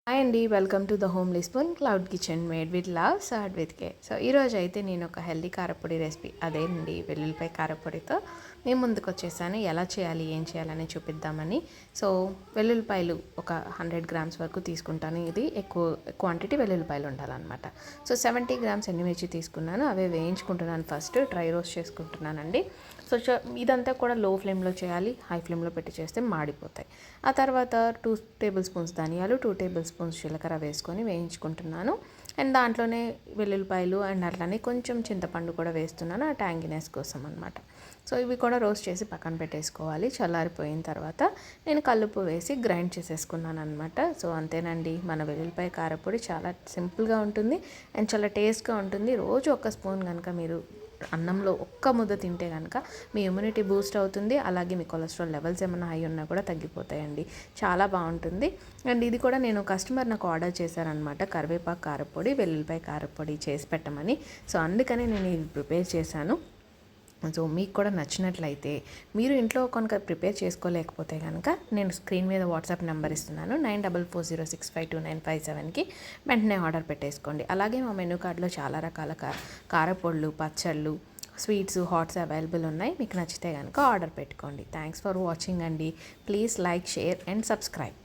Hi అండి, welcome to the homely spoon cloud kitchen made with love surd with care. So ఈరోజు అయితే నేను ఒక హెల్దీ కారపొడి రెసిపీ, అదేనండి వెల్లుల్లిపాయ కారపొడితో మేము ముందుకు వచ్చేసాను. ఎలా చేయాలి, ఏం చేయాలని చూపిద్దామని. సో వెల్లుల్లిపాయలు ఒక 100 గ్రామ్స్ వరకు తీసుకుంటాను. ఇది ఎక్కువ క్వాంటిటీ వెల్లుల్లిపాయలు ఉండాలన్నమాట. సో 70 గ్రామ్స్ ఎండుమిర్చి తీసుకున్నాను. అవే వేయించుకుంటున్నాను. ఫస్ట్ డ్రై రోస్ట్ చేసుకుంటున్నానండి. సో ఇదంతా కూడా లో ఫ్లేమ్లో చేయాలి. హై ఫ్లేమ్లో పెట్టి చేస్తే మాడిపోతాయి. ఆ తర్వాత 2 టేబుల్ స్పూన్స్ ధనియాలు, 2 టేబుల్ స్పూన్స్ జీలకర్ర వేసుకొని వేయించుకుంటున్నాను. అండ్ దాంట్లోనే వెల్లుల్లిపాయలు అండ్ అట్లానే కొంచెం చింతపండు కూడా వేస్తున్నాను, ఆ ట్యాంగినెస్ కోసం అనమాట. సో ఇవి కూడా రోస్ట్ చేసి పక్కన పెట్టేసుకోవాలి. చల్లారిపోయిన తర్వాత నేను కల్లుప్పు వేసి గ్రైండ్ చేసేసుకున్నాను అనమాట. సో అంతేనండి, మన వెల్లుల్లిపాయ కారపొడి చాలా సింపుల్గా ఉంటుంది అండ్ చాలా టేస్ట్గా ఉంటుంది. రోజు ఒక స్పూన్ కనుక మీరు అన్నంలో ఒక్క ముద్ద తింటే కనుక మీ ఇమ్యూనిటీ బూస్ట్ అవుతుంది. అలాగే మీ కొలెస్ట్రాల్ లెవెల్స్ ఏమైనా హై ఉన్నా కూడా తగ్గిపోతాయండి. చాలా బాగుంటుంది. అండ్ ఇది కూడా నేను కస్టమర్ నాకు ఆర్డర్ చేశారనమాట, కరివేపాకు కారపొడి, వెల్లుల్లిపాయ కారపొడి చేసి పెట్టమని. సో అందుకని నేను ఇది ప్రిపేర్ చేశాను. సో మీకు కూడా నచ్చినట్లయితే మీరు ఇంట్లో కనుక ప్రిపేర్ చేసుకోలేకపోతే కనుక నేను స్క్రీన్ మీద వాట్సాప్ నెంబర్ ఇస్తున్నాను, 9440652957కి వెంటనే ఆర్డర్ పెట్టేసుకోండి. అలాగే మా మెనూ కార్డులో చాలా రకాల కారపొడులు, పచ్చళ్ళు, స్వీట్స్, హాట్స్ అవైలబుల్ ఉన్నాయి. మీకు నచ్చితే కనుక ఆర్డర్ పెట్టుకోండి. థ్యాంక్స్ ఫర్ వాచింగ్ అండి. Please like, share and subscribe.